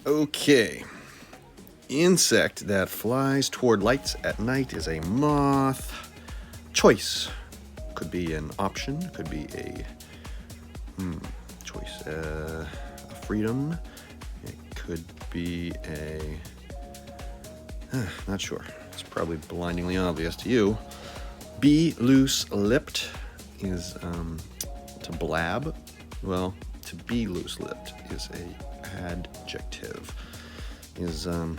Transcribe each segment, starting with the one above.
Okay. Insect that flies toward lights at night is a moth. Choice. Could be an option. Could be a choice. A freedom. It could be a... not sure. It's probably blindingly obvious to you. Be loose-lipped is to blab. Well, to be loose-lipped is a adjective. Is I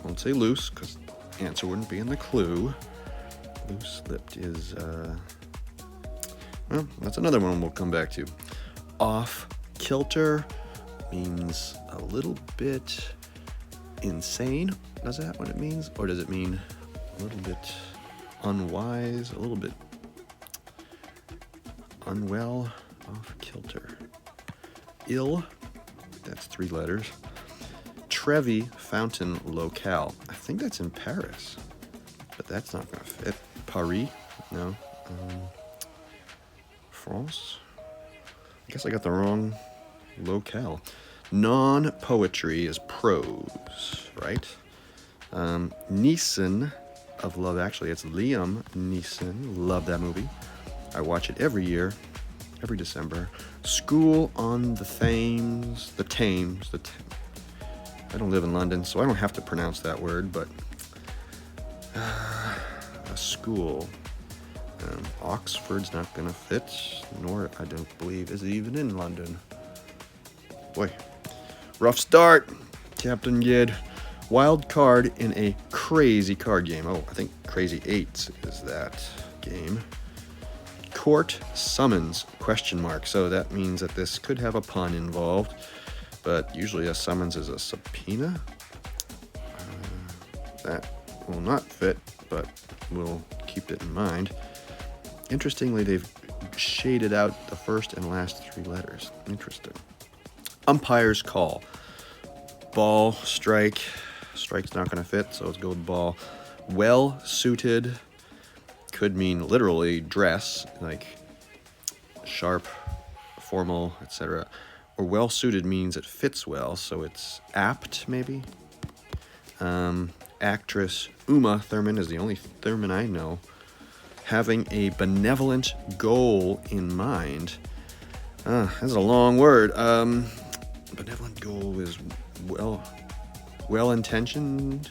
won't say loose because answer wouldn't be in the clue. Loose-lipped is well, that's another one we'll come back to. Off-kilter means a little bit insane. Is that what it means? Or does it mean a little bit unwise, a little bit unwell? Off-kilter. Ill, that's 3 letters. Trevi Fountain Locale. I think that's in Paris, but that's not going to fit. Paris? No. France? I guess I got the wrong locale. Non-poetry is prose, right? Neeson of Love Actually. It's Liam Neeson. Love that movie. I watch it every year, every December. School on the Thames. I don't live in London, so I don't have to pronounce that word, but a school. Oxford's not gonna fit, nor I don't believe is it even in London. Boy, rough start, Captain Gid. Wild card in a crazy card game. Oh, I think Crazy Eights is that game. Court summons, ? So that means that this could have a pun involved, but usually a summons is a subpoena. That will not fit, but we'll keep it in mind. Interestingly, they've shaded out the first and last 3 letters. Interesting. Umpire's call. Ball, strike. Strike's not going to fit, so let's go with ball. Well-suited could mean literally dress, like sharp, formal, etc. Or well-suited means it fits well, so it's apt, maybe. Actress Uma Thurman is the only Thurman I know. Having a benevolent goal in mind. That's a long word. Benevolent goal is well-intentioned.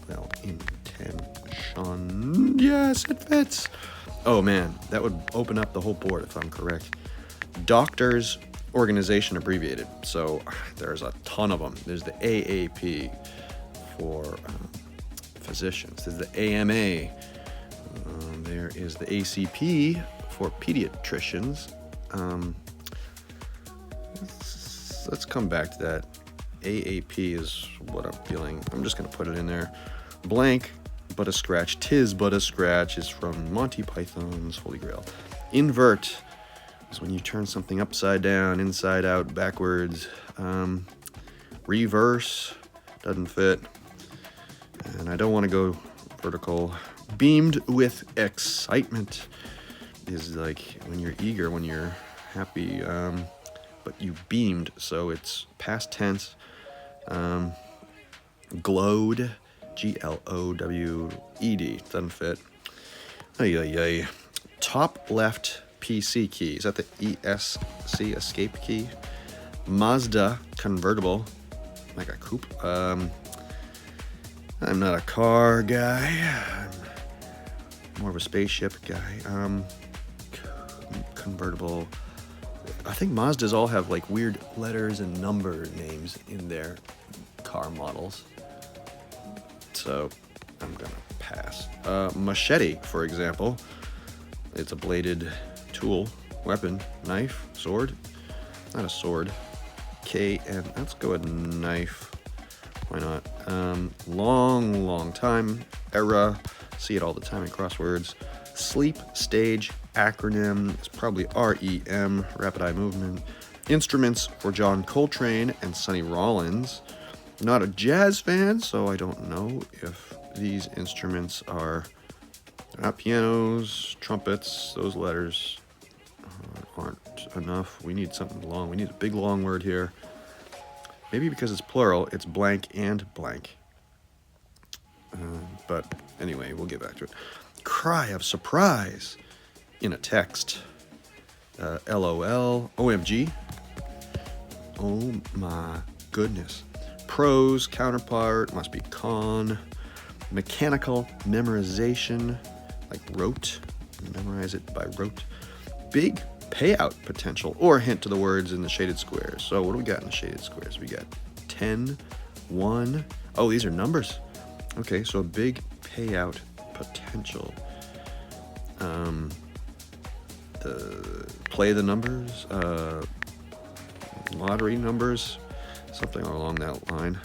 Well-intentioned. Yes, it fits. Oh man, that would open up the whole board if I'm correct. Doctors Organization abbreviated. So there's a ton of them. There's the AAP for physicians. There's the AMA. There is the ACP for pediatricians. Let's come back to that. AAP is what I'm feeling. I'm just going to put it in there. Blank, but a scratch. 'Tis but a scratch is from Monty Python's Holy Grail. Invert is when you turn something upside down, inside out, backwards. Reverse doesn't fit. And I don't want to go vertical. Beamed with excitement is like when you're eager, when you're happy, but you beamed, so it's past tense. Glowed, Glowed, doesn't fit. Ay. Top left PC key, is that the ESC, escape key? Mazda convertible, like a coupe. I'm not a car guy. I'm more of a spaceship guy. Convertible. I think Mazdas all have like weird letters and number names in their car models. So I'm gonna pass. Machete, for example. It's a bladed tool, weapon, knife, sword. Not a sword. Let's go with knife. Why not? Long time. Era. See it all the time in crosswords. Sleep stage acronym is probably REM, Rapid Eye Movement. Instruments for John Coltrane and Sonny Rollins. Not a jazz fan, so I don't know if these instruments are not pianos, trumpets. Those letters aren't enough. We need something long. We need a big long word here. Maybe because it's plural, it's blank and blank. But anyway, we'll get back to it. Cry of surprise in a text. LOL, OMG. Oh my goodness. Prose counterpart must be con. Mechanical memorization, like rote. Memorize it by rote. Big payout potential, or hint to the words in the shaded squares. So what do we got in the shaded squares? We got 10, 1. Oh, these are numbers. Okay, so a big payout potential. Play the numbers, lottery numbers, something along that line.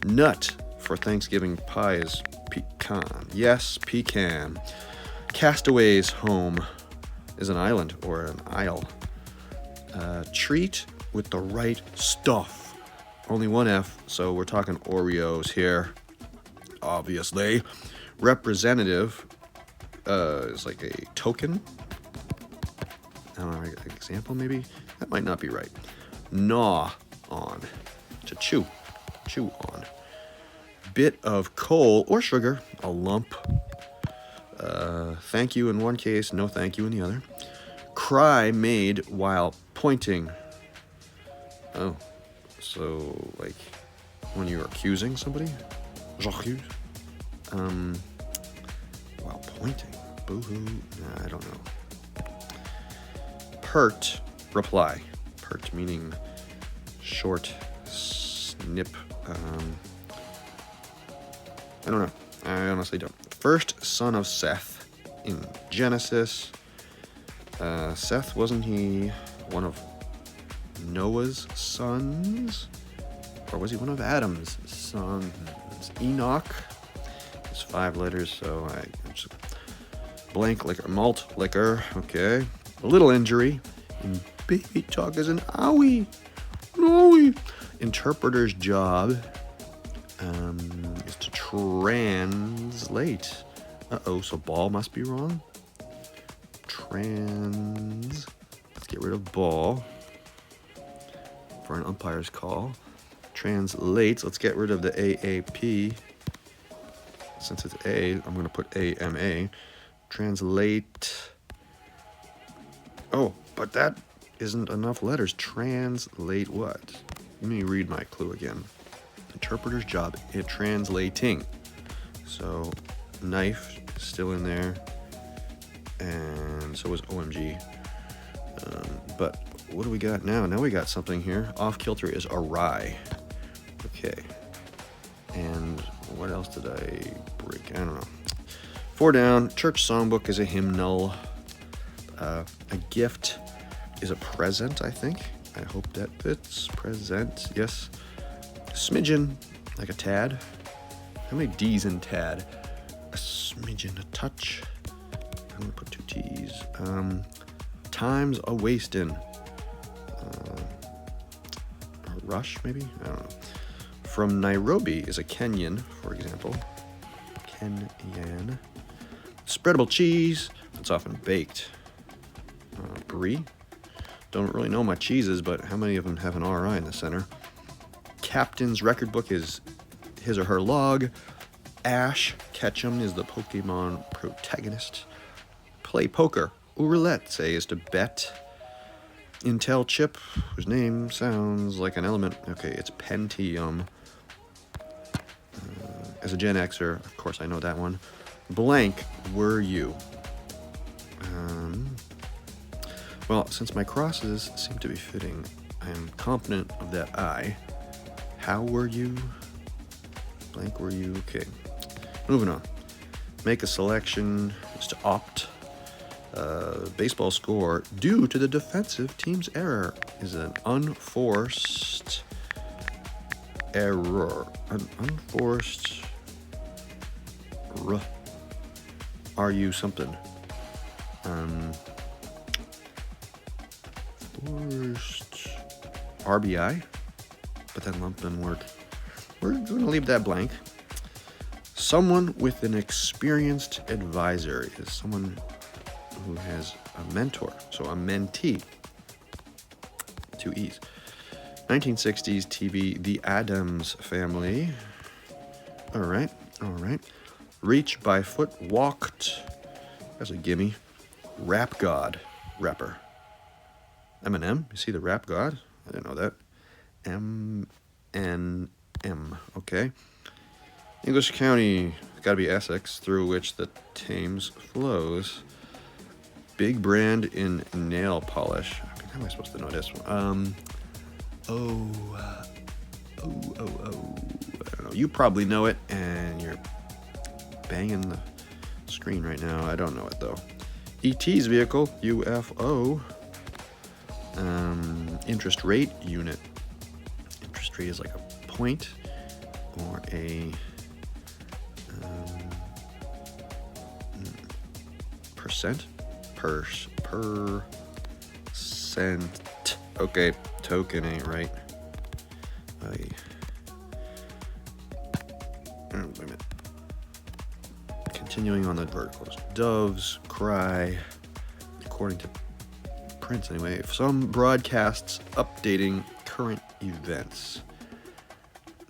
Nut for Thanksgiving pie is pecan. Yes, pecan. Castaway's home is an island or an isle. Treat with the right stuff. Only one F, so we're talking Oreos here. Obviously. Representative is like a token. I don't know, an example maybe? That might not be right. Gnaw on. To chew. Chew on. Bit of coal or sugar. A lump. Thank you in one case, no thank you in the other. Cry made while pointing. Oh, so like when you're accusing somebody? J'accuse. While pointing. Boo-hoo. Nah, I don't know. Pert, reply. Pert meaning short, snip. I don't know. I honestly don't. First son of Seth in Genesis. Seth, wasn't he one of Noah's sons? Or was he one of Adam's sons? Enoch. It's 5 letters, so I just blank liquor, malt liquor. Okay. A little injury. In baby talk is an owie. Owie. Interpreter's job is to translate. Uh-oh, so ball must be wrong. Let's get rid of ball for an umpire's call. Translates, let's get rid of the AAP. Since it's A, I'm going to put AMA. Translate. Oh, but that isn't enough letters. Translate what? Let me read my clue again. Interpreter's job, translating. So, knife is still in there. And so is OMG. But what do we got now? Now we got something here. Off kilter is awry. Okay. And what else did I break? I don't know. 4 down. Church songbook is a hymnal. A gift is a present, I think. I hope that fits. Present, yes. Smidgen, like a tad. How many D's in tad? A smidgen, a touch. I'm gonna put 2 T's. Time's a wastin'. A rush, maybe? I don't know. From Nairobi is a Kenyan, for example. Kenyan. Spreadable cheese. It's often baked. Brie. Don't really know my cheeses, but how many of them have an RI in the center? Captain's record book is his or her log. Ash Ketchum is the Pokemon protagonist. Play poker. Ou roulette, say, is to bet. Intel chip, whose name sounds like an element. Okay, it's Pentium. As a Gen Xer, of course I know that one. Blank were you? Well, since my crosses seem to be fitting, I am confident of that I. How were you? Blank were you? Okay. Moving on. Make a selection is to opt. Baseball score due to the defensive team's error is an unforced error. Unforced. Are you something? Forced RBI, but that lump didn't work. We're going to leave that blank. Someone with an experienced advisor is someone who has a mentor, so a mentee. 2 E's. 1960s TV, The Addams Family. All right. Reach by Foot Walked. That's a gimme. Rap God, rapper. Eminem, you see the rap god? I didn't know that. M-N-M, okay. English County, gotta be Essex, through which the Thames flows. Big brand in nail polish. I mean, how am I supposed to know this one? I don't know. You probably know it, and you're banging the screen right now. I don't know it, though. ET's vehicle, UFO. Interest rate unit. Interest rate is like a point or a percent. Percent. Okay, token ain't right. Wait a minute. Continuing on the verticals. Doves cry, according to Prince anyway. Some broadcasts updating current events.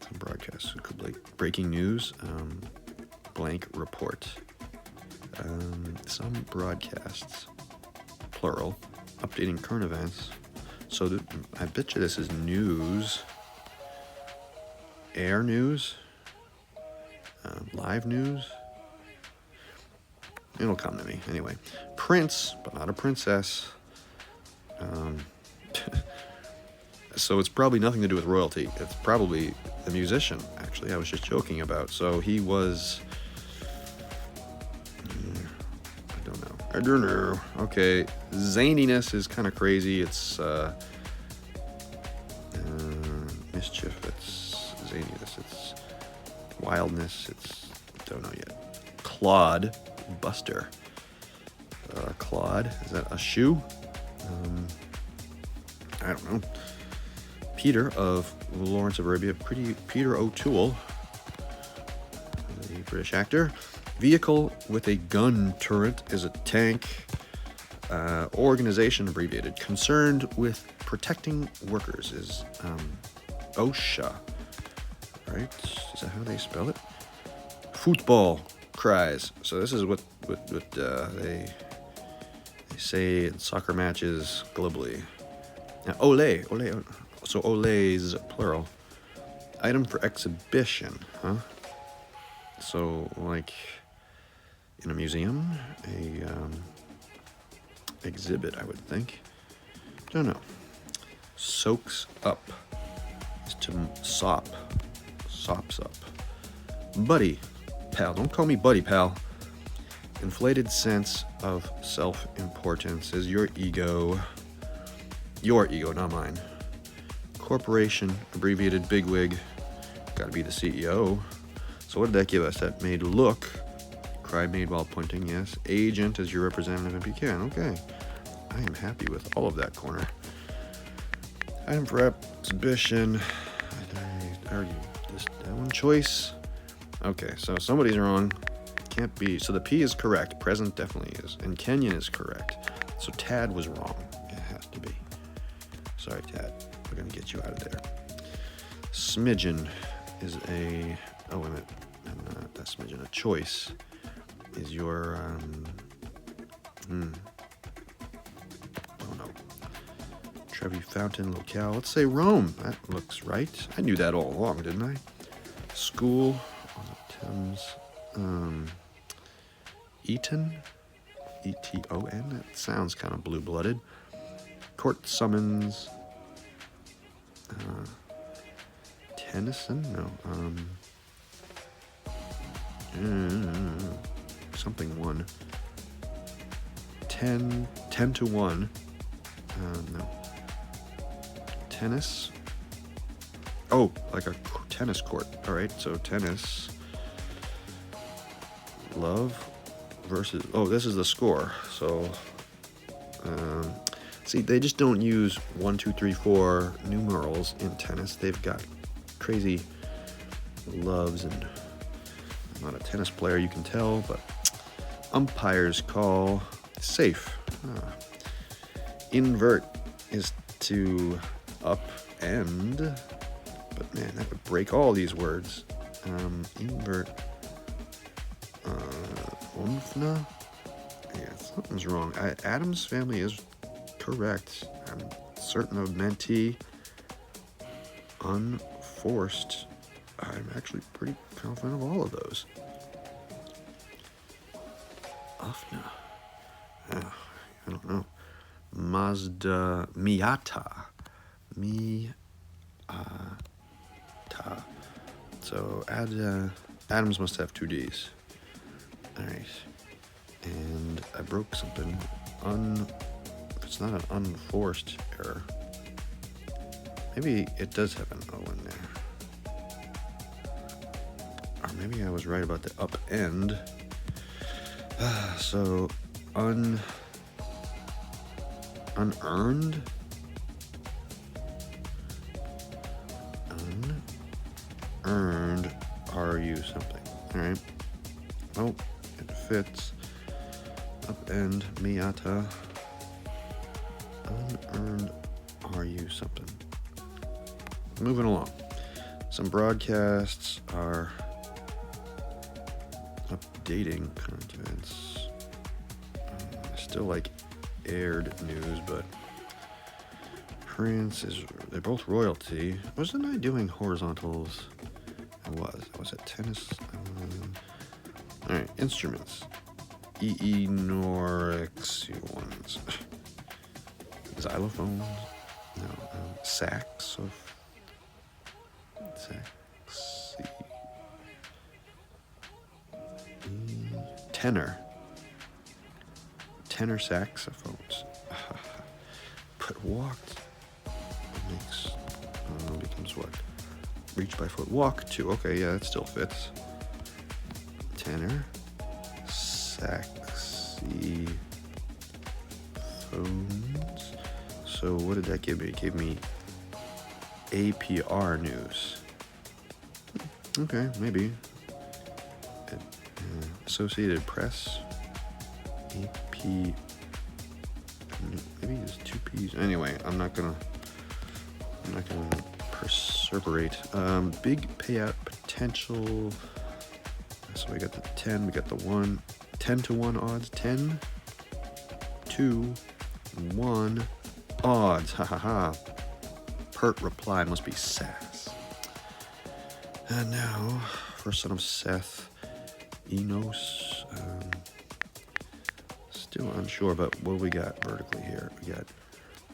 Some broadcasts could be like breaking news, blank report. Some broadcasts, plural, updating current events. So I bet you this is news, air news, live news. It'll come to me anyway. Prince, but not a princess. So it's probably nothing to do with royalty. It's probably the musician, actually, I was just joking about. So he was... I don't know. Okay, zaniness is kind of crazy. It's mischief. It's zaniness. It's wildness. It's don't know yet. Clod Buster. Clod, is that a shoe? I don't know. Peter of Lawrence of Arabia. Peter O'Toole, the British actor. Vehicle with a gun turret is a tank. Organization abbreviated. Concerned with protecting workers is OSHA. Right? Is that how they spell it? Football cries. So this is what they say in soccer matches globally. Now, ole. So ole's plural. Item for exhibition, huh? So, like, in a museum, exhibit, I would think. Don't know. Soaks up is to sop. Sops up. Buddy, pal. Don't call me buddy, pal. Inflated sense of self-importance is your ego. Your ego, not mine. Corporation, abbreviated bigwig. Gotta be the CEO. So what did that give us? That made look. Cry made while pointing, yes. Agent as your representative if you can. Okay. I am happy with all of that corner. Item for exhibition. I already just that one choice. Okay, so somebody's wrong. Can't be. So the P is correct. Present definitely is. And Kenyan is correct. So Tad was wrong. It has to be. Sorry, Tad. We're going to get you out of there. Smidgen is a... Oh, wait a minute. Not that smidgen. A choice is your... Oh, no. Trevi Fountain Locale. Let's say Rome. That looks right. I knew that all along, didn't I? School on the Thames. Eton? E-T-O-N? That sounds kind of blue-blooded. Court summons... Tennyson? No. Something one. 10 to 1. No. Tennis. Oh, like a tennis court. All right, so tennis. Love versus... Oh, this is the score. So, see, they just don't use 1, 2, 3, 4 numerals in tennis. They've got crazy loves, and I'm not a tennis player, you can tell, but umpire's call. Safe. Invert is to upend. But man, that would break all these words. Invert. Umfna? Yeah, something's wrong. Adam's family is correct. I'm certain of mentee. Unforced. I'm actually pretty confident of all of those. Ufna. I don't know. Mazda. Miata. Ta. So Adams must have 2 Ds. Alright. And I broke something. If it's not an unforced error. Maybe it does have an O in there. Or maybe I was right about the upend. So unearned. Unearned are you something? Alright. Oh, it fits. Upend Miata. Unearned are you something? Moving along. Some broadcasts are updating current events. I still like aired news, but they're both royalty. Wasn't I doing horizontals? I was at tennis. Alright, instruments. Norix xylophones. No, tenor saxophones. But walked becomes what? Reach by foot. Walk to. Okay, yeah, that still fits. Tenor saxophones. So what did that give me? It gave me APR news. Okay, maybe. Associated Press. AP. Maybe it's 2 P's. Anyway, I'm not gonna perseverate. Big payout potential. So we got the 10, we got the 1. 10 to 1 odds. 10 to 1 odds. Ha ha ha. Pert reply must be Sass. And now, for son of Seth, Enos. Still unsure, but what we got vertically here? We got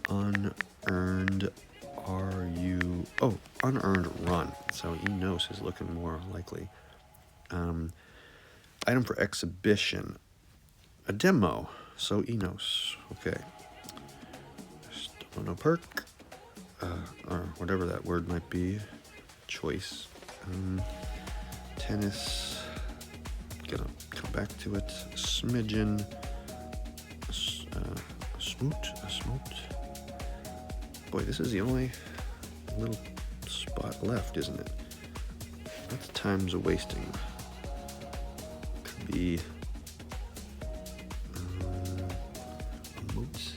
unearned unearned run. So Enos is looking more likely. Item for exhibition. A demo. So Enos. Okay. Still no perk. Or whatever that word might be. Choice. Tennis. Gonna come back to it. Smidgen. A smoot. Boy, this is the only little spot left, isn't it? That's time's a wasting. Could be a moot.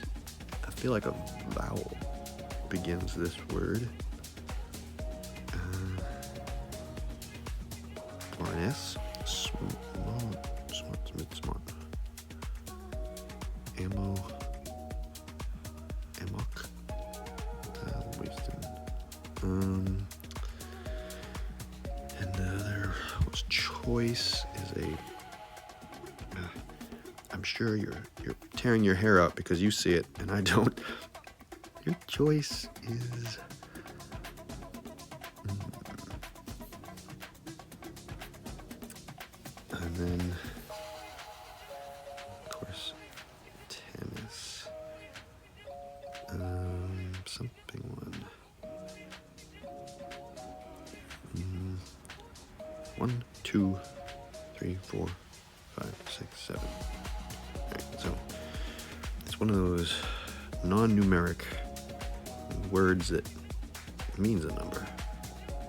I feel like a vowel begins this word. Or an S. Smart. Amok. Wasting. And the other was choice is a. I'm sure you're tearing your hair out because you see it and I don't. Your choice is. And then, of course, tennis. Something one. 1, 2, 3, 4, 5, 6, 7. Alright, so it's one of those non-numeric words that means a number.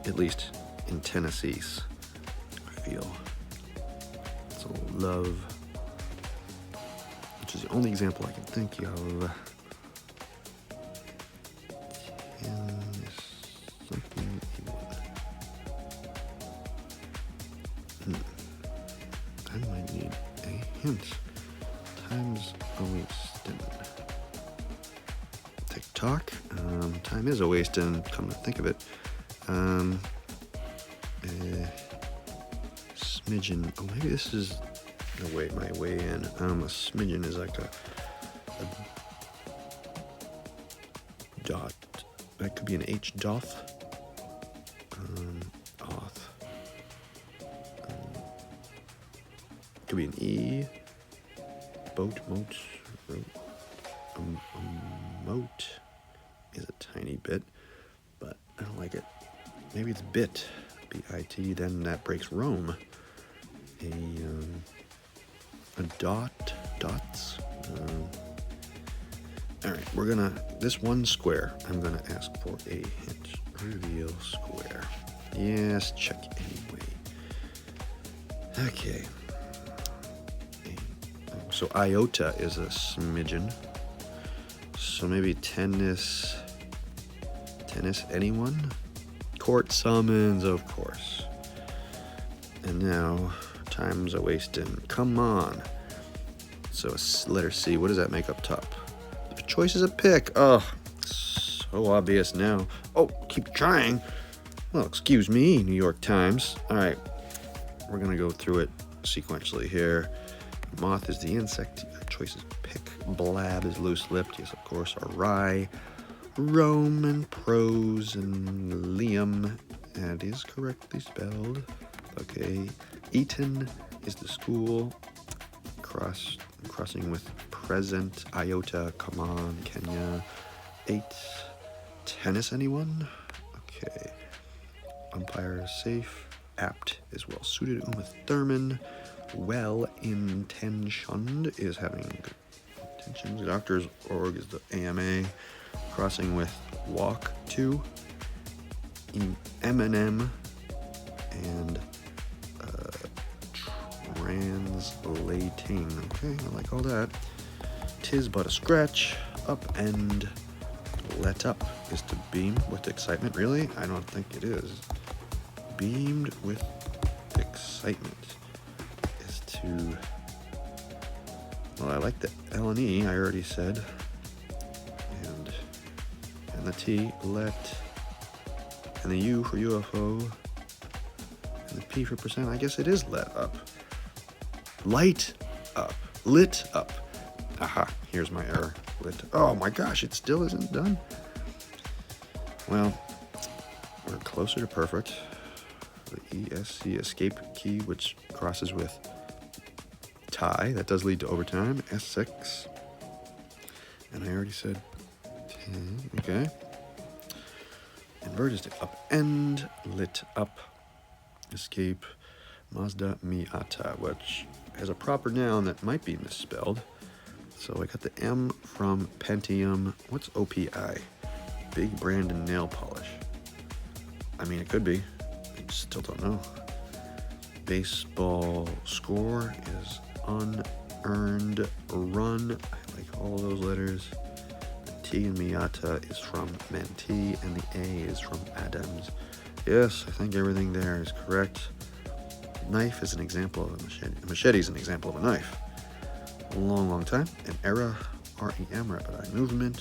At least in Tennessee's, I feel. So love, which is the only example I can think of. hint. Time's a-wastin'. TikTok. Time is a-wastin', come to think of it. Smidgen. Oh, maybe this is my way in. A smidgen is like a dot. That could be an H doth. Oth. Could be an E. Boat, moat. Moat is a tiny bit, but I don't like it. Maybe it's bit. B-I-T. Then that breaks Rome. A dot. Dots. Alright, we're gonna, this one square, I'm gonna ask for a hint. Reveal square. Yes, check anyway. Okay. So iota is a smidgen. So maybe tennis anyone? Court summons, of course. And now, time's a-wastin'. Come on. So letter C, what does that make up top? The choice is a pick. Oh, so obvious now. Oh, keep trying. Well, excuse me, New York Times. All right, we're gonna go through it sequentially here. Moth is the insect. Choice is pick. Blab is loose-lipped. Yes, of course. Awry. Rome and prose and Liam. That is correctly spelled. Okay. Eton is the school. Crossing with present. Iota. Come on. Kenya. 8. Tennis, anyone? Okay. Umpire is safe. Apt is well suited. Uma Thurman. Well intentioned is having good intentions. The doctor's org is the AMA. Crossing with walk to. Eminem and translating. Okay, I like all that. Tis but a scratch. Up and let up is to beam with excitement. Really? I don't think it is. Beamed with excitement is to. Well, I like the L and E, I already said. And the T, let. And the U for UFO. And the P for percent. I guess it is let up. Light up. Lit up. Aha, here's my error. Lit. Oh my gosh, it still isn't done. Well, we're closer to perfect. The ESC escape key, which crosses with tie. That does lead to overtime. S6. And I already said 10. Okay. Invert is to upend. Lit up. Escape. Mazda Miata, which has a proper noun that might be misspelled. So I got the M from Pentium. What's OPI? Big Brandon nail polish. I mean, it could be. I still don't know. Baseball score is unearned run. I like all those letters. The T in Miata is from Mentee, and the A is from Adams. Yes, I think everything there is correct. Knife is an example of a machete. A machete is an example of a knife. A long time. An era, REM, rapid eye movement.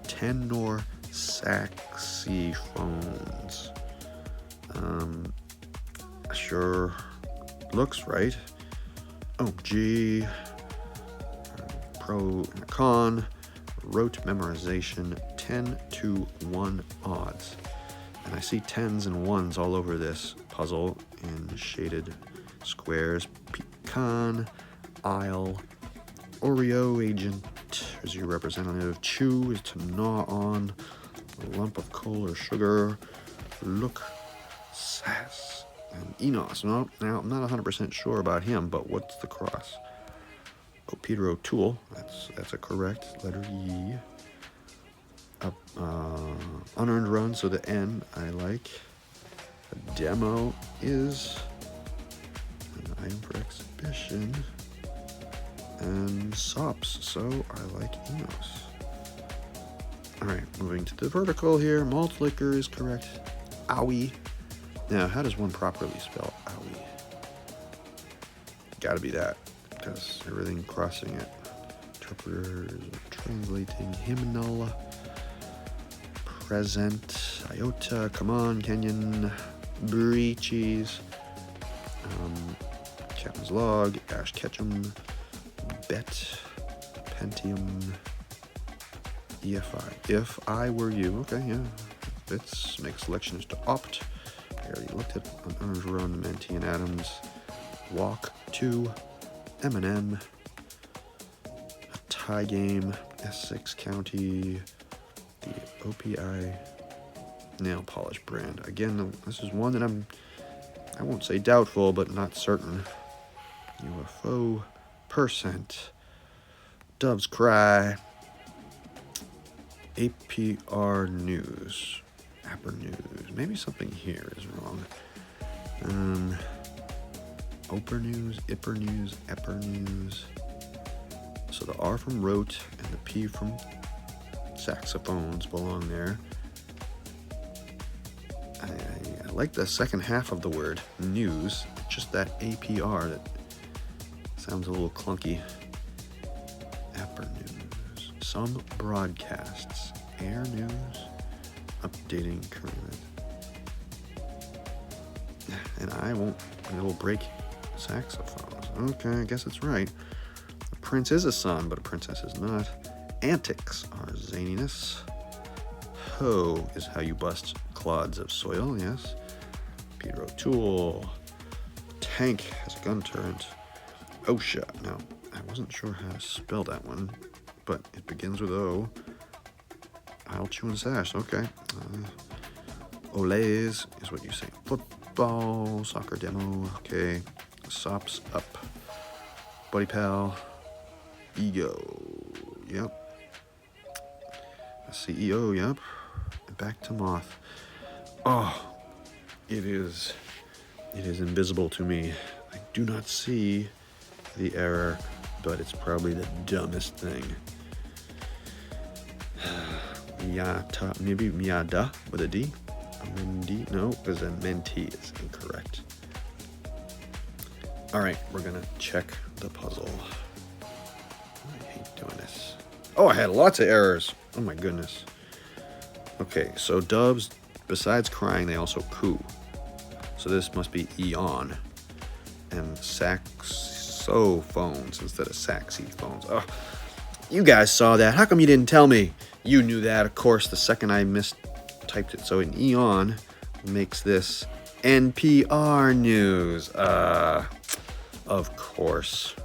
Tenor saxophones. Sure looks right. Oh, G. Pro and a con. Rote memorization. 10-1 odds. And I see 10s and 1s all over this puzzle in shaded squares. Pecan, aisle, Oreo agent is your representative. Chew is to gnaw on. A lump of coal or sugar. Look, sass, and Enos. Now I'm not 100% sure about him, but what's the cross? Oh, Peter O'Toole. That's a correct letter E. Unearned run, so the N I like. A demo is an item for exhibition. And SOPs, so I like Enos. Alright, moving to the vertical here. Malt liquor is correct. Owie. Now, how does one properly spell owie? Gotta be that. because everything crossing it. Interpreters, translating, hymnal, present, iota, come on, Kenyon, breeches, Captain's log, Ash Ketchum, bet, Pentium, EFI. If I were you, okay, yeah. Bits, make selections to opt. I already looked at Orange Run, Menti and Adams. Walk 2, Eminem. A tie game, Essex County. The OPI nail polish brand. Again, this is one that I won't say doubtful, but not certain. UFO percent. Doves cry. APR news. Apper news. Maybe something here is wrong. Oper news, Ipper news, Epper news. So the R from wrote and the P from saxophones belong there. I like the second half of the word, news. Just that APR that sounds a little clunky. Apper news. Some broadcasts. Air news. Updating current. And it will break saxophones. Okay, I guess it's right. A prince is a son, but a princess is not. Antics are zaniness. Hoe is how you bust clods of soil, yes. Peter O'Toole. Tank has a gun turret. OSHA. Now, I wasn't sure how to spell that one, but it begins with O. I'll chew and sash, okay. Olays is what you say. Football, soccer demo, okay. Sops up. Buddy pal. Ego, yep. CEO, yep. Back to moth. Oh, it is invisible to me. I do not see the error, but it's probably the dumbest thing. Miyata, maybe Miyada with a D. Mendi, no, because a Menti is incorrect. All right, we're gonna check the puzzle. I hate doing this. Oh, I had lots of errors. Oh my goodness. Okay, so doves, besides crying, they also coo. So this must be eon. And saxophones instead of saxophones. Oh, you guys saw that. How come you didn't tell me? You knew that, of course, the second I mistyped it. So an eon makes this NPR news. Of course.